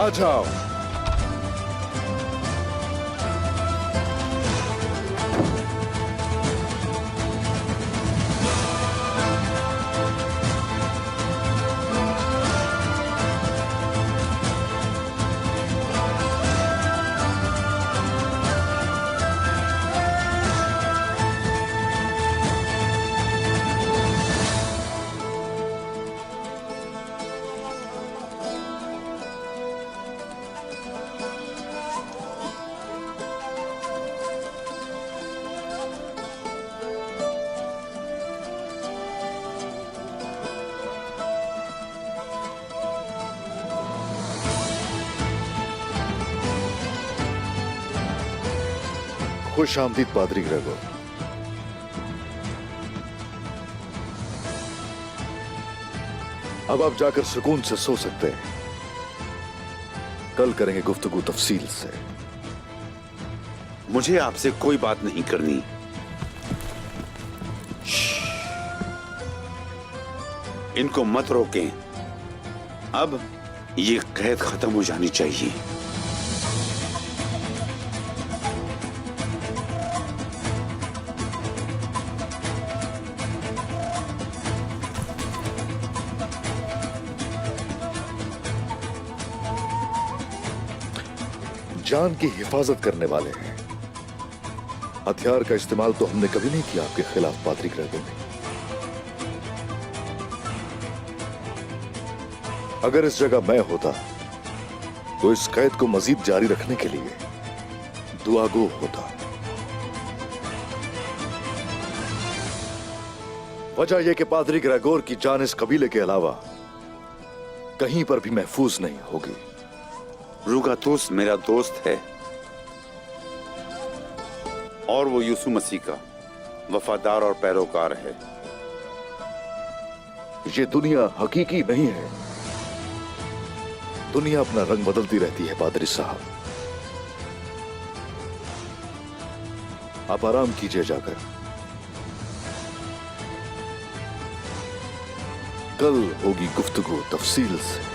आ जाओ। खुश आमदीद पादरी ग्रेगोर। अब आप जाकर सुकून से सो सकते हैं। कल करेंगे गुफ्तगू तफसील से। मुझे आपसे कोई बात नहीं करनी। इनको मत रोकें। अब ये कैद खत्म हो जानी चाहिए। जान की हिफाजत करने वाले हैं। हथियार का इस्तेमाल तो हमने कभी नहीं किया आपके खिलाफ पादरी ग्रेगोर। अगर इस जगह मैं होता तो इस कैद को मजीद जारी रखने के लिए दुआगो होता। वजह यह कि पादरी ग्रेगोर की जान इस कबीले के अलावा कहीं पर भी महफूज नहीं होगी। रुगातोस मेरा दोस्त है और वो यीशु मसीह का वफादार और पैरोकार है। ये दुनिया हकीकी नहीं है। दुनिया अपना रंग बदलती रहती है पादरी साहब। आप आराम कीजिए जाकर। कल होगी गुफ्तगू तफसील से।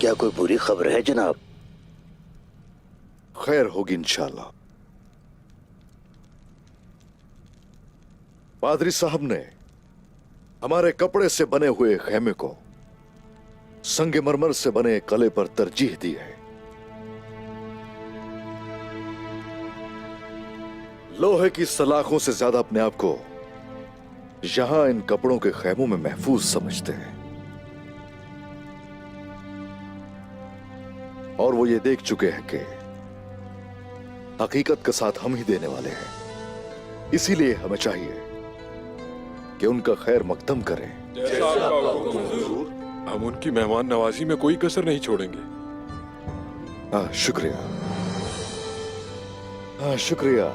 क्या कोई बुरी खबर है जनाब? खैर होगी इंशाल्लाह। पादरी साहब ने हमारे कपड़े से बने हुए खेमे को संगमरमर से बने कले पर तरजीह दी है। लोहे की सलाखों से ज्यादा अपने आप को यहां इन कपड़ों के खेमों में महफूज समझते हैं। और वो ये देख चुके हैं कि हकीकत का साथ हम ही देने वाले हैं। इसीलिए हमें चाहिए कि उनका खैर मकदम करें। हम उनकी मेहमान नवाजी में कोई कसर नहीं छोड़ेंगे। हाँ शुक्रिया। हाँ शुक्रिया।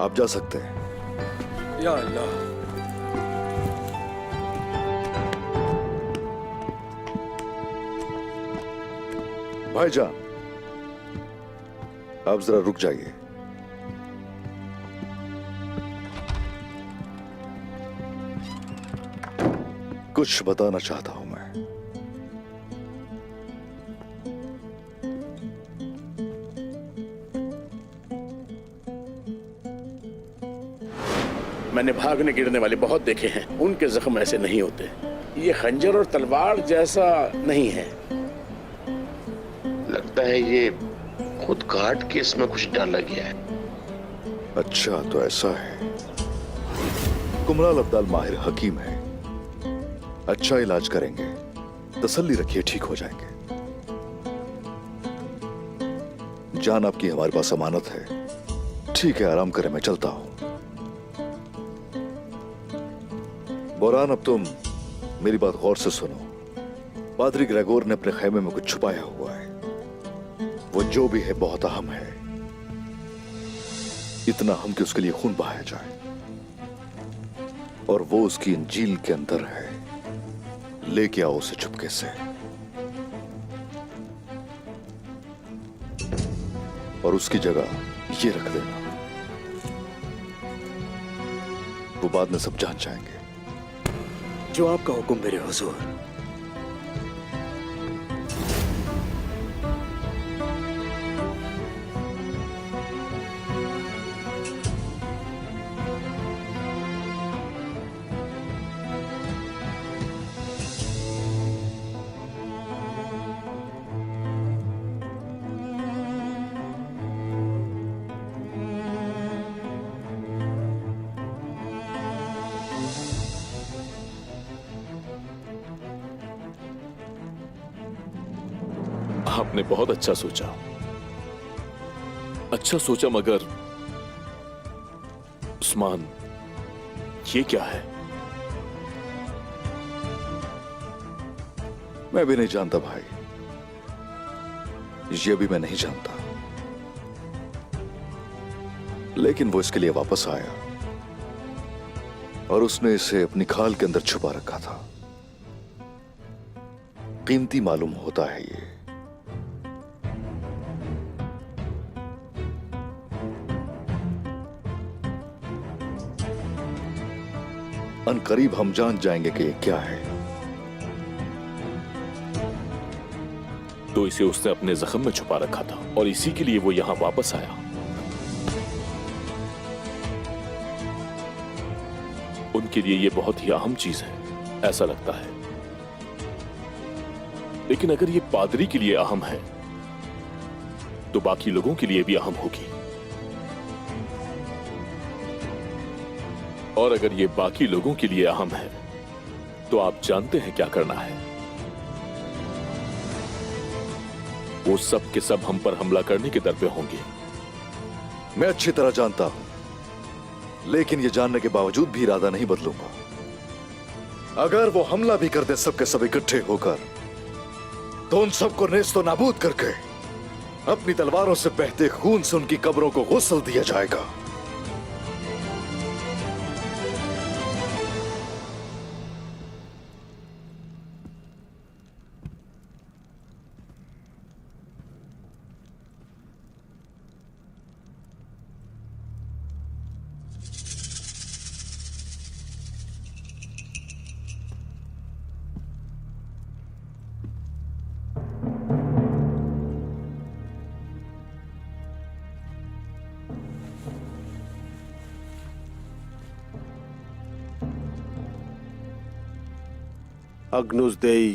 आप जा सकते हैं। या अल्लाह। भाईजान आप जरा रुक जाइए। कुछ बताना चाहता हूं मैं। मैंने भागने गिरने वाले बहुत देखे हैं, उनके जख्म ऐसे नहीं होते। ये खंजर और तलवार जैसा नहीं है। लगता है ये खुद काट के इसमें कुछ डाला गया है। अच्छा तो ऐसा है। कुमराल अब्दाल माहिर हकीम है, अच्छा इलाज करेंगे। तसल्ली रखिए, ठीक हो जाएंगे। जान आपकी हमारे पास अमानत है। ठीक है, आराम करें, मैं चलता हूं। बोरान अब तुम मेरी बात गौर से सुनो। पादरी ग्रेगोर ने अपने खेमे में कुछ छुपाया हुआ है। वो जो भी है बहुत अहम है। इतना हम कि उसके लिए खून बहाया जाए, और वो उसकी इंजील के अंदर है। लेके आओ उसे चुपके से, और उसकी जगह ये रख देना। वो बाद में सब जान जाएंगे। जो आपका हुक्म मेरे हुजूर। आपने बहुत अच्छा सोचा, मगर उस्मान, ये क्या है? मैं भी नहीं जानता भाई, ये भी मैं नहीं जानता, लेकिन वो इसके लिए वापस आया और उसने इसे अपनी खाल के अंदर छुपा रखा था। कीमती मालूम होता है ये। अनकरीब हम जान जाएंगे कि ये क्या है। तो इसे उसने अपने जख्म में छुपा रखा था और इसी के लिए वो यहां वापस आया। उनके लिए ये बहुत ही अहम चीज है, ऐसा लगता है। लेकिन अगर ये पादरी के लिए अहम है तो बाकी लोगों के लिए भी अहम होगी, और अगर ये बाकी लोगों के लिए अहम है तो आप जानते हैं क्या करना है। वो सब के सब हम पर हमला करने के दर पे होंगे। मैं अच्छी तरह जानता हूं, लेकिन ये जानने के बावजूद भी इरादा नहीं बदलूंगा। अगर वो हमला भी कर दे सब के सब इकट्ठे होकर, तो उन सबको नेस्तो नाबूद करके अपनी तलवारों से बहते खून से उनकी कब्रों को गुस्ल दिया जाएगा। अग्नुस देई,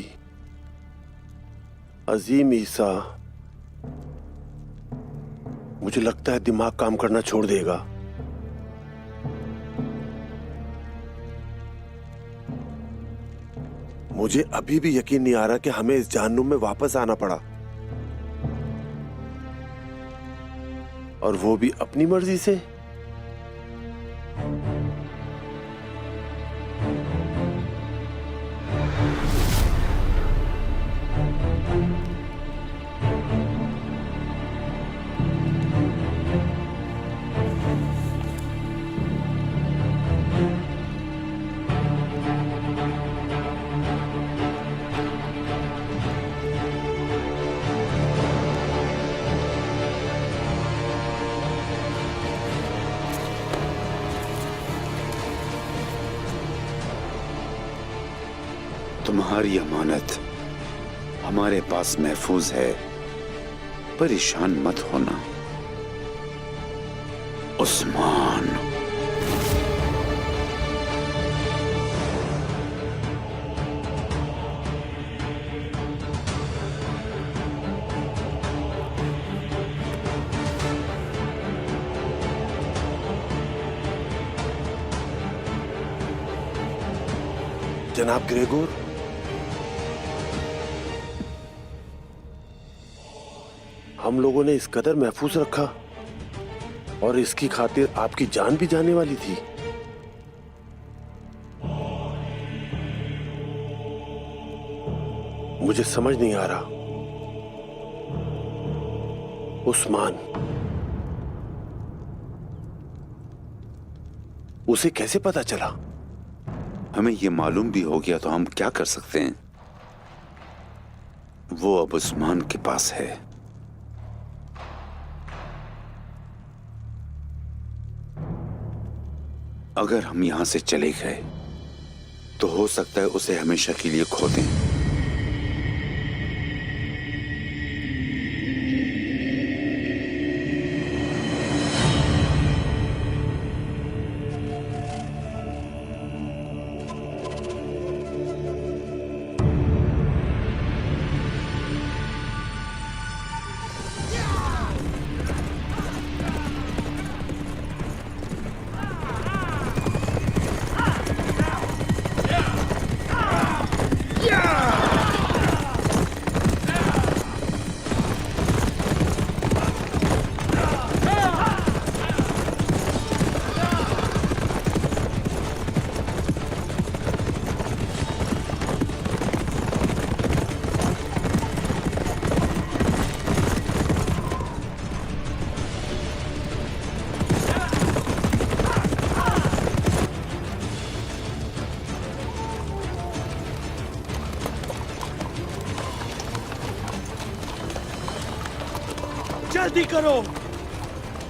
अजीम ईसा, मुझे लगता है दिमाग काम करना छोड़ देगा। मुझे अभी भी यकीन नहीं आ रहा कि हमें इस जहन्नुम में वापस आना पड़ा, और वो भी अपनी मर्जी से। तुम्हारी अमानत हमारे पास महफूज है, परेशान मत होना उस्मान। जनाब ग्रेगोर, हम लोगों ने इस कदर महफूज रखा और इसकी खातिर आपकी जान भी जाने वाली थी। मुझे समझ नहीं आ रहा उस्मान, उसे कैसे पता चला? हमें ये मालूम भी हो गया तो हम क्या कर सकते हैं? वो अब उस्मान के पास है। अगर हम यहां से चले गए तो हो सकता है उसे हमेशा के लिए खो दें। जल्दी करो,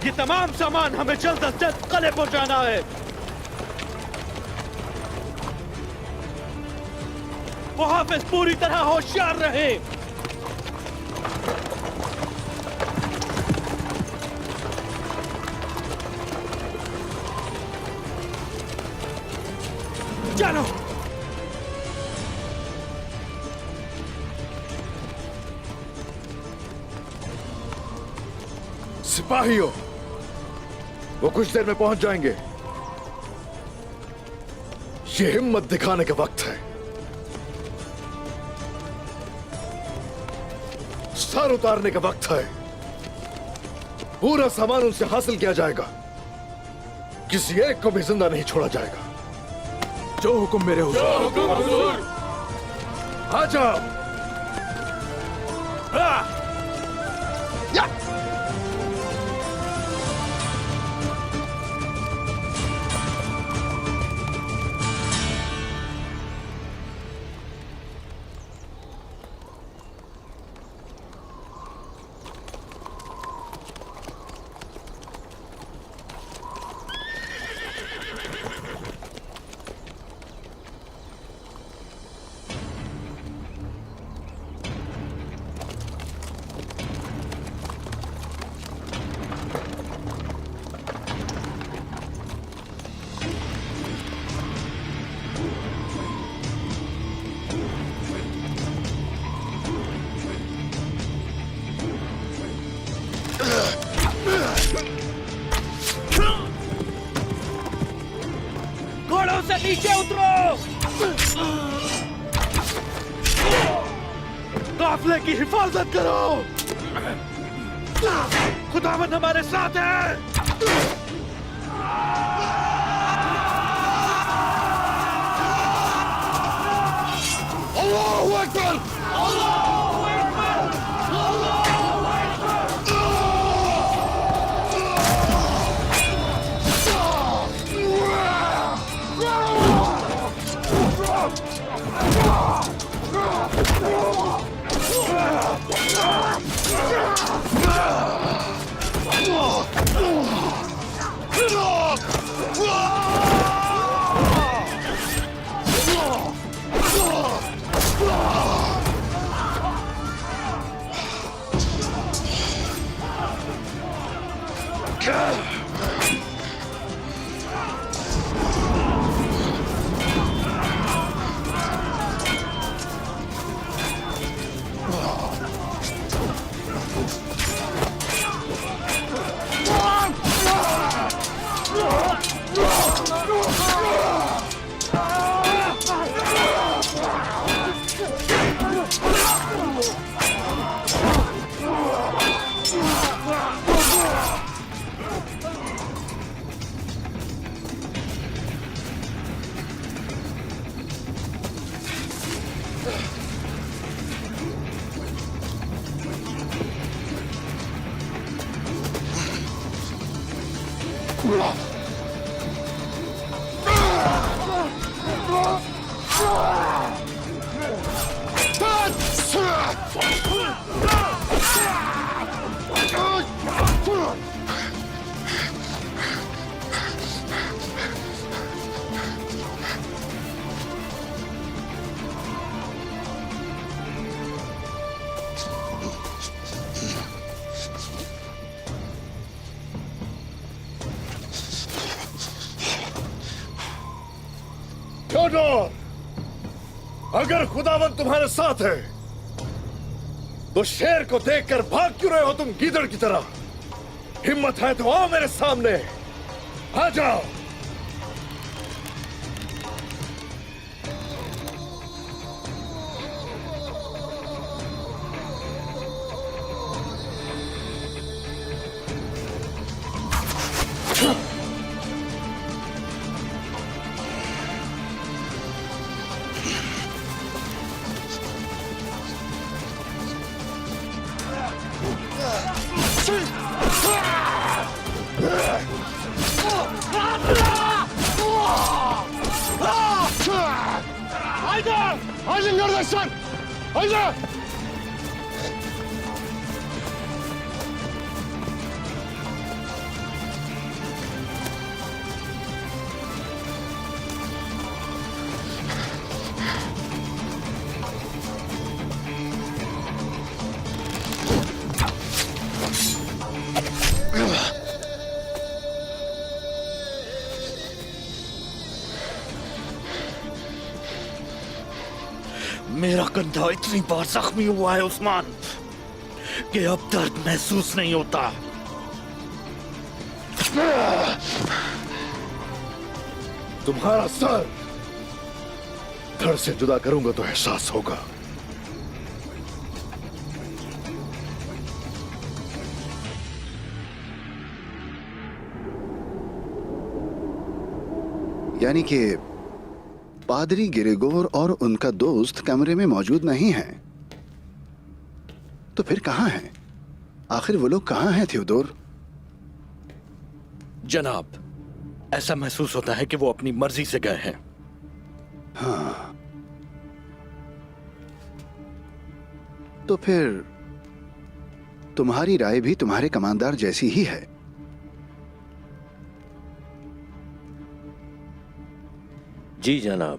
ये तमाम सामान हमें जल्द से जल्द किले पहुंचाना है। वो हाफिज पूरी तरह होशियार रहे। चलो। सिपाहियों, वो कुछ देर में पहुंच जाएंगे। ये हिम्मत दिखाने का वक्त है। सर उतारने का वक्त है। पूरा सामान उनसे हासिल किया जाएगा। किसी एक को भी जिंदा नहीं छोड़ा जाएगा। जो हुक्म मेरे हुजूर। आ जाओ। घोड़ों से नीचे उतरो। काफले की हिफाजत करो। खुदावंद हमारे साथ है। अल्लाहू अकबर। अगर खुदावन तुम्हारे साथ है तो शेर को देखकर भाग क्यों रहे हो तुम गीदड़ की तरह? हिम्मत है तो आओ मेरे सामने, आ जाओ। मेरा कंधा इतनी बार जख्मी हुआ है उस्मान कि अब दर्द महसूस नहीं होता। तुम्हारा सर धड़ से जुदा करूंगा तो एहसास होगा। यानी कि पादरी गिरेगोर और उनका दोस्त कमरे में मौजूद नहीं हैं। तो फिर कहां हैं? आखिर वो लोग कहां हैं थियोडोर? जनाब, ऐसा महसूस होता है कि वो अपनी मर्जी से गए हैं। हाँ, तो फिर तुम्हारी राय भी तुम्हारे कमांडर जैसी ही है। जी जनाब।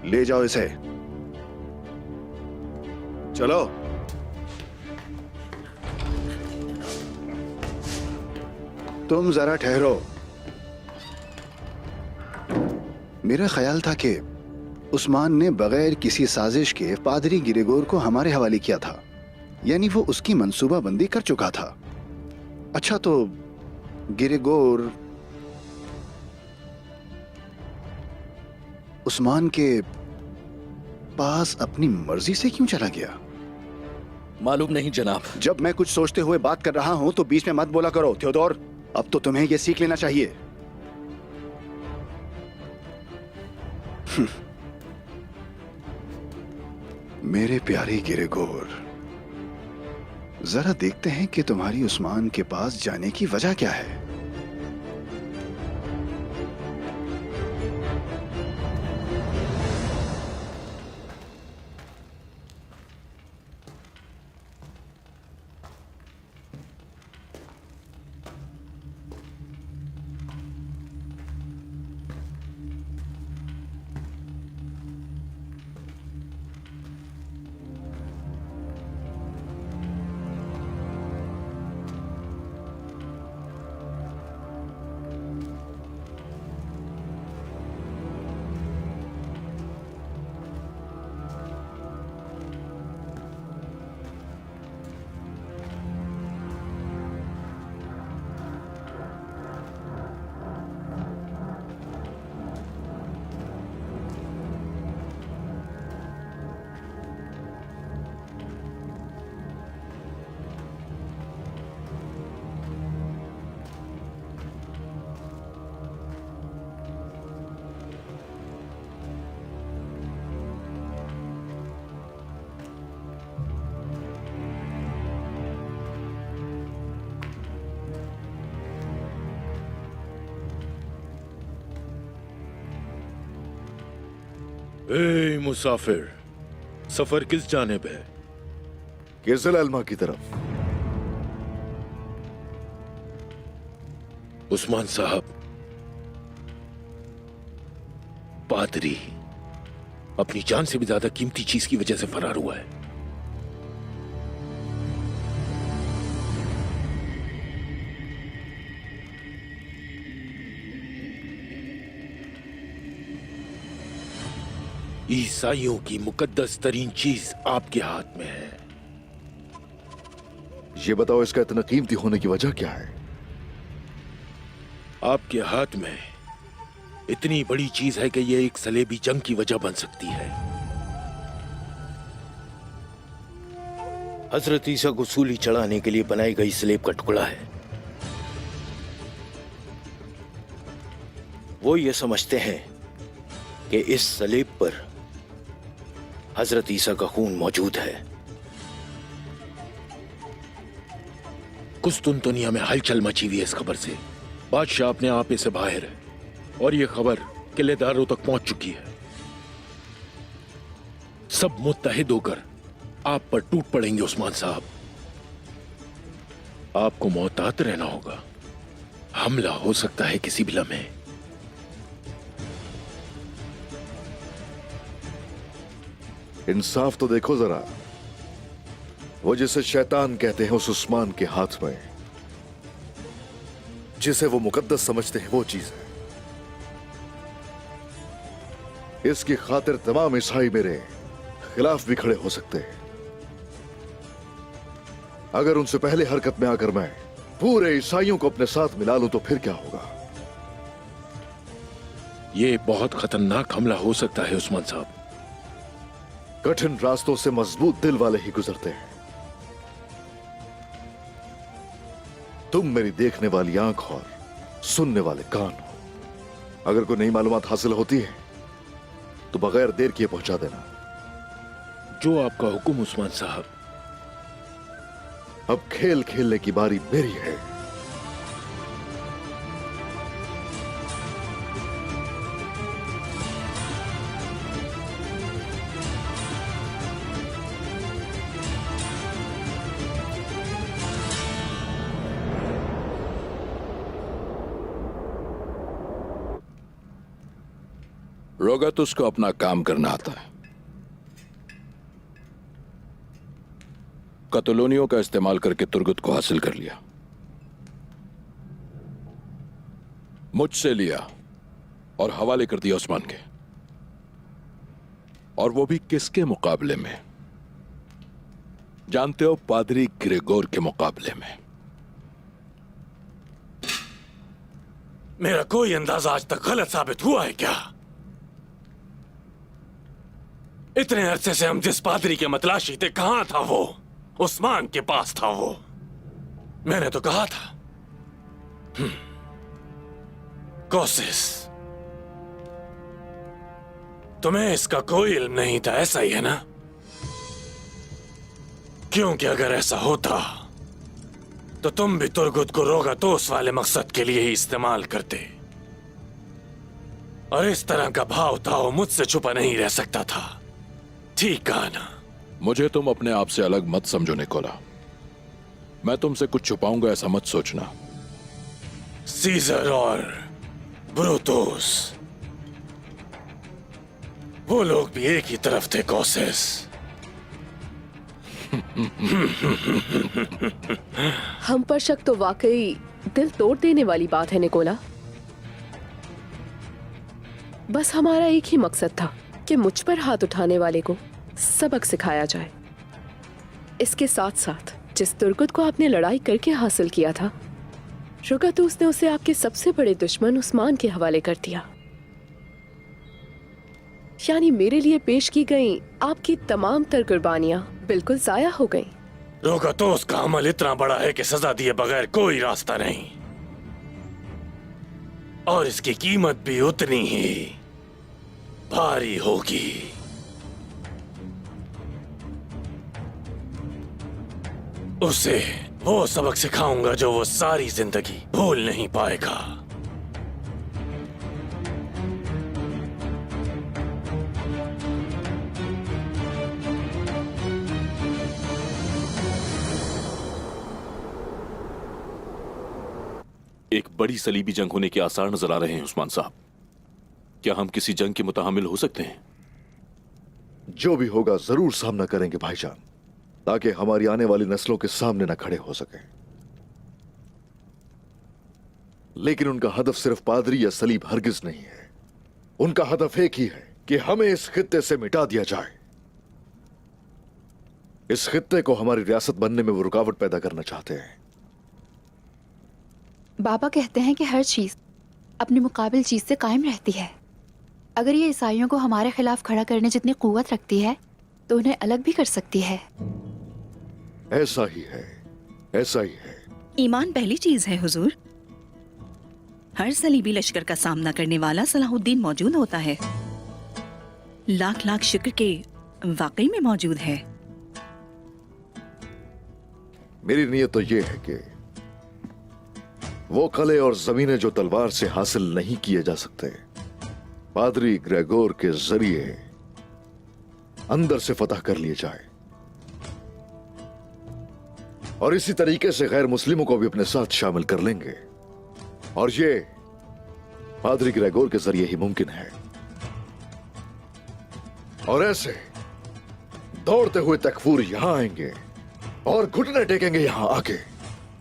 ले जाओ इसे, चलो। तुम जरा ठहरो। मेरा ख्याल था कि उस्मान ने बगैर किसी साजिश के पादरी गिरेगोर को हमारे हवाले किया था, यानी वो उसकी मंसूबाबंदी कर चुका था। अच्छा, तो गिरेगोर उस्मान के पास अपनी मर्जी से क्यों चला गया? मालूम नहीं जनाब। जब मैं कुछ सोचते हुए बात कर रहा हूं तो बीच में मत बोला करो थियोडोर। अब तो तुम्हें यह सीख लेना चाहिए। मेरे प्यारे गिरेगोर, जरा देखते हैं कि तुम्हारी उस्मान के पास जाने की वजह क्या है। ए मुसाफिर, सफर किस जानिब है? किर्जल अलमा की तरफ। उस्मान साहब, पादरी अपनी जान से भी ज्यादा कीमती चीज की वजह से फरार हुआ है। ईसाइयों की मुकद्दस तरीन चीज आपके हाथ में है। ये बताओ, इसका इतना कीमती होने की वजह क्या है? आपके हाथ में इतनी बड़ी चीज है कि यह एक सलेबी जंग की वजह बन सकती है। हजरत ईसा को सूली चढ़ाने के लिए बनाई गई स्लेब का टुकड़ा है। वो ये समझते हैं कि इस सलेब पर हजरत ईसा का खून मौजूद है। कुस्तुनतुनिया में हलचल मची हुई है इस खबर से। बादशाह अपने आपे से बाहर है और यह खबर किलेदारों तक पहुंच चुकी है। सब मुत्तहिद होकर आप पर टूट पड़ेंगे उस्मान साहब। आपको मोहतात रहना होगा। हमला हो सकता है किसी भी लम्हे। इंसाफ तो देखो जरा, वो जिसे शैतान कहते हैं उस उस्मान के हाथ में जिसे वो मुकद्दस समझते हैं वो चीज है। इसकी खातिर तमाम ईसाई मेरे खिलाफ भी खड़े हो सकते हैं। अगर उनसे पहले हरकत में आकर मैं पूरे ईसाइयों को अपने साथ मिला लूं तो फिर क्या होगा? यह बहुत खतरनाक हमला हो सकता है उस्मान साहब। कठिन रास्तों से मजबूत दिल वाले ही गुजरते हैं। तुम मेरी देखने वाली आंख और सुनने वाले कान हो। अगर कोई नई मालूमात हासिल होती है तो बगैर देर किए पहुंचा देना। जो आपका हुक्म उस्मान साहब। अब खेल खेलने की बारी मेरी है। रोगातुस को अपना काम करना आता है। कतलोनियों का इस्तेमाल करके तुर्गुत को हासिल कर लिया, मुझसे लिया और हवाले कर दिया उस्मान के। और वो भी किसके मुकाबले में? जानते हो, पादरी ग्रेगोर के मुकाबले में। मेरा कोई अंदाजा आज तक गलत साबित हुआ है क्या? इतने अरसे से हम जिस पादरी के मतलाशी थे, कहां था वो? उस्मान के पास था वो। मैंने तो कहा था। कोसिस, तुम्हें इसका कोई इल्म नहीं था, ऐसा ही है ना? क्योंकि अगर ऐसा होता तो तुम भी तुर्गुत को रोगातोस वाले मकसद के लिए ही इस्तेमाल करते। और इस तरह का भाव ताओ मुझसे छुपा नहीं रह सकता था। ठीक कहा ना? मुझे तुम अपने आप से अलग मत समझो निकोला। मैं तुमसे कुछ छुपाऊंगा ऐसा मत सोचना। सीजर और ब्रूटोस, वो लोग भी एक ही तरफ थे कोसेस। हम पर शक तो वाकई दिल तोड़ देने वाली बात है निकोला। बस हमारा एक ही मकसद था कि मुझ पर हाथ उठाने वाले को सबक सिखाया जाए। इसके साथ साथ जिस तुर्गुत को आपने लड़ाई करके हासिल किया था, रोगातुस ने उसे आपके सबसे बड़े दुश्मन उस्मान के हवाले कर दिया। यानी मेरे लिए पेश की गई आपकी तमाम तर कुर्बानियां बिल्कुल जाया हो गईं। रोगातुस का अमल इतना बड़ा है कि सजा दिए बगैर कोई रास्ता नहीं, और इसकी कीमत भी उतनी ही भारी होगी। उसे वो सबक सिखाऊंगा जो वो सारी जिंदगी भूल नहीं पाएगा। एक बड़ी सलीबी जंग होने के आसार नजर आ रहे हैं उस्मान साहब। क्या हम किसी जंग के मुताहमिल हो सकते हैं? जो भी होगा जरूर सामना करेंगे भाईजान, ताकि हमारी आने वाली नस्लों के सामने न खड़े हो सके। लेकिन उनका हदफ सिर्फ पादरी या सलीब हरगिज नहीं है। उनका हदफ एक ही है कि हमें इस खित्ते से मिटा दिया जाए। इस खित्ते को हमारी रियासत बनने में वो रुकावट पैदा करना चाहते हैं। बाबा कहते हैं कि हर चीज अपने मुकाबिल चीज से कायम रहती है। अगर ये ईसाइयों को हमारे खिलाफ खड़ा करने जितनी कुव्वत रखती है तो उन्हें अलग भी कर सकती है। ऐसा ही है, ऐसा ही है। ईमान पहली चीज है हुजूर। हर सलीबी लश्कर का सामना करने वाला सलाहुद्दीन मौजूद होता है। लाख लाख शुक्र के वाकई में मौजूद है। मेरी नीयत तो ये है कि वो कले और जमीनें जो तलवार से हासिल नहीं किए जा सकते, पादरी ग्रेगोर के जरिए अंदर से फतह कर लिए जाए, और इसी तरीके से गैर मुस्लिमों को भी अपने साथ शामिल कर लेंगे। और ये पादरी ग्रेगोर के जरिए ही मुमकिन है। और ऐसे दौड़ते हुए तकफूर यहां आएंगे और घुटने टेकेंगे यहां आके,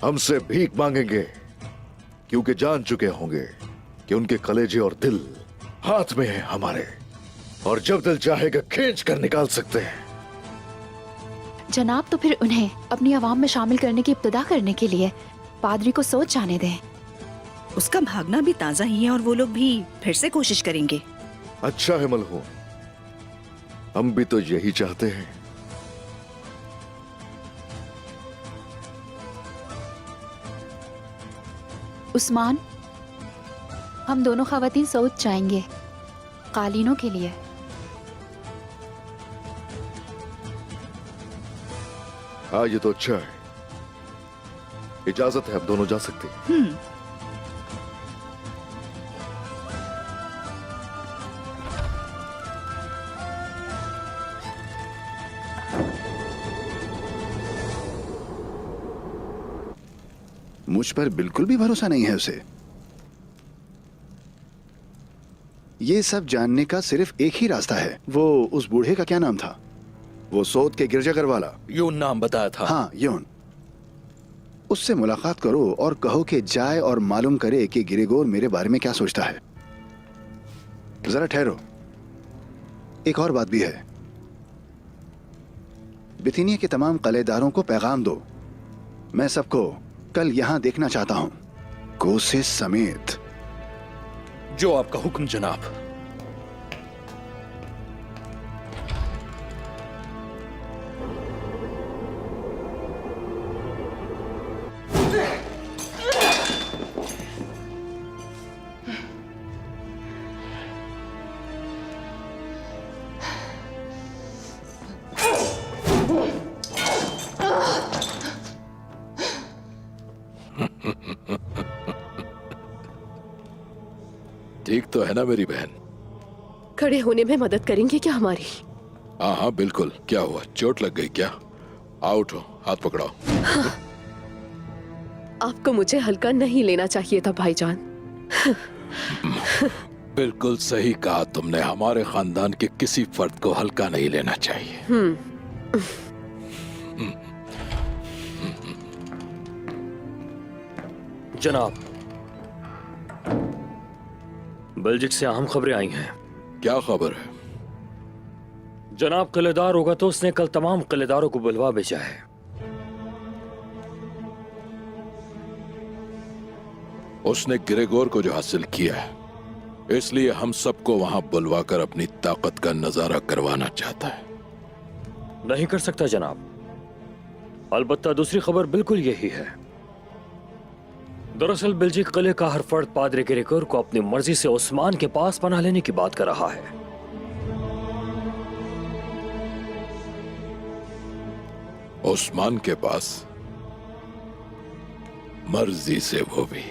हमसे भीख मांगेंगे, क्योंकि जान चुके होंगे कि उनके कलेजे और दिल हाथ में है हमारे, और जब दिल चाहेगा खींच कर निकाल सकते हैं। जनाब, तो फिर उन्हें अपनी आवाम में शामिल करने की इब्तिदा करने के लिए पादरी को सोच जाने दें। उसका भागना भी ताजा ही है और वो लोग भी फिर से कोशिश करेंगे। अच्छा है मलहून, हम भी तो यही चाहते हैं। उस्मान, हम दोनों खवातीन सोच जाएंगे कालीनों के लिए। हाँ, ये तो अच्छा है। इजाजत है, अब दोनों जा सकते हैं। मुझ पर बिल्कुल भी भरोसा नहीं है उसे। ये सब जानने का सिर्फ एक ही रास्ता है। वो उस बूढ़े का क्या नाम था, वो सोत के गिरजाघर वाला? यून नाम बताया था। हाँ, यून। उससे मुलाकात करो और कहो कि जाए और मालूम करे कि ग्रेगोर मेरे बारे में क्या सोचता है। जरा ठहरो, एक और बात भी है। बिथिनिया के तमाम कलेदारों को पैगाम दो, मैं सबको कल यहां देखना चाहता हूं, कोसे समेत। जो आपका हुक्म जनाब। ठीक तो है ना मेरी बहन? खड़े होने में मदद करेंगे क्या हमारी? हाँ हाँ बिल्कुल। क्या हुआ, चोट लग गई क्या? आओ उठो, हाथ पकड़ाओ। आपको मुझे हल्का नहीं लेना चाहिए था भाईजान। बिल्कुल सही कहा तुमने। हमारे खानदान के किसी फर्द को हल्का नहीं लेना चाहिए। जनाब, बेल्जिक से अहम खबरें आई हैं। क्या खबर है? जनाब, किलेदार होगा तो उसने कल तमाम किलेदारों को बुलवा भेजा है। उसने ग्रेगोर को जो हासिल किया है, इसलिए हम सबको वहां बुलवाकर अपनी ताकत का नजारा करवाना चाहता है। नहीं कर सकता जनाब। अलबत्ता दूसरी खबर बिल्कुल यही है। दरअसल बेल्जिक किले का हर फर्द पादरी ग्रेगोर को अपनी मर्जी से उस्मान के पास पनाह लेने की बात कर रहा है। उस्मान के पास? मर्जी से वो भी?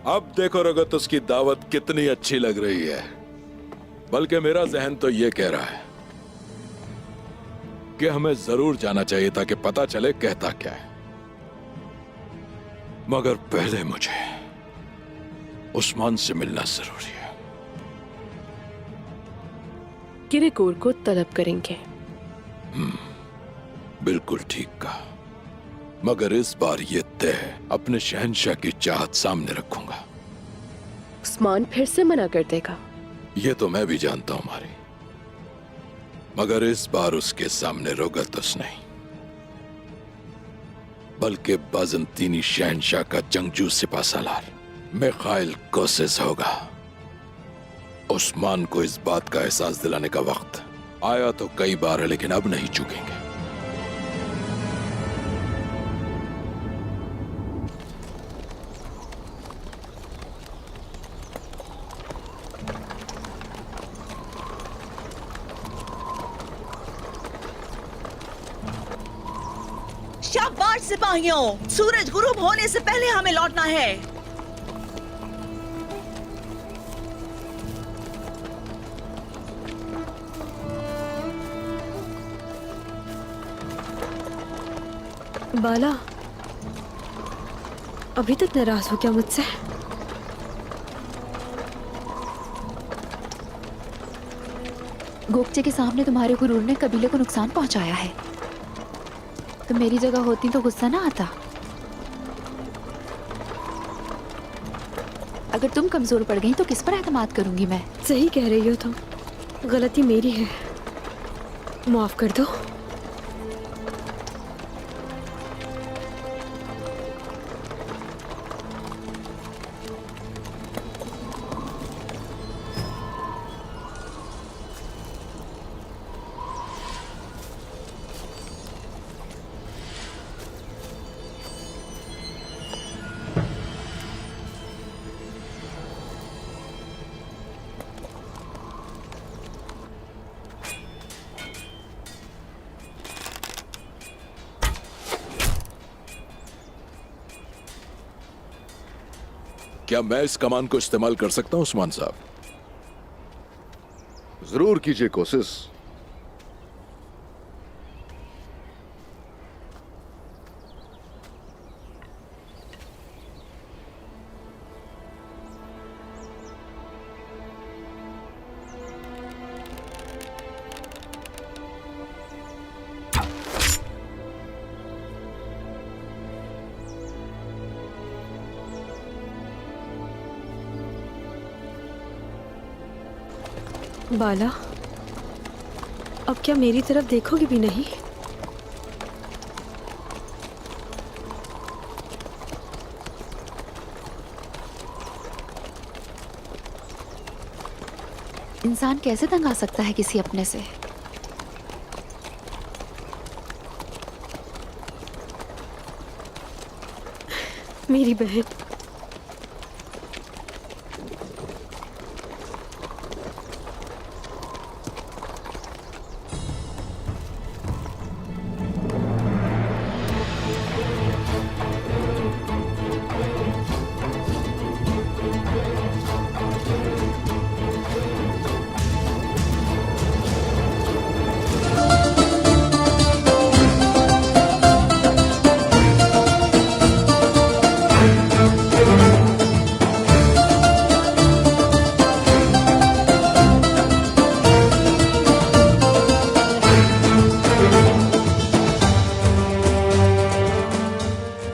अब देखो रगत, उसकी दावत कितनी अच्छी लग रही है। बल्कि मेरा जहन तो ये कह रहा है कि हमें जरूर जाना चाहिए ताकि पता चले कहता क्या है। मगर पहले मुझे उस्मान से मिलना जरूरी है। ग्रेगोर को तलब करेंगे। बिल्कुल ठीक कहा। मगर इस बार ये तय अपने शहंशाह की चाहत सामने रखूंगा। उस्मान फिर से मना कर देगा। ये तो मैं भी जानता हूं मारी, मगर इस बार उसके सामने रोगतुस नहीं, बल्कि बाज़ंतीनी शहंशाह का जंगजू सिपा सालार मिखाइल कोसिस होगा। उस्मान को इस बात का एहसास दिलाने का वक्त आया तो कई बार है, लेकिन अब नहीं चूकेंगे। शाबाश सिपाहियों, सूरज गुरूब होने से पहले हमें लौटना है। बाला अभी तक नाराज हो क्या मुझसे? गोपचे के सामने तुम्हारे गुरूर ने कबीले को नुकसान पहुंचाया है। तुम मेरी जगह होती तो गुस्सा ना आता। अगर तुम कमजोर पड़ गई तो किस पर एतमाद करूंगी मैं? सही कह रही हो तुम, गलती मेरी है, माफ कर दो। क्या मैं इस कमान को इस्तेमाल कर सकता हूं उस्मान साहब? जरूर कीजिए कोशिश। बाला, अब क्या मेरी तरफ देखोगे भी नहीं? इंसान कैसे तंग आ सकता है किसी अपने से? मेरी बहन,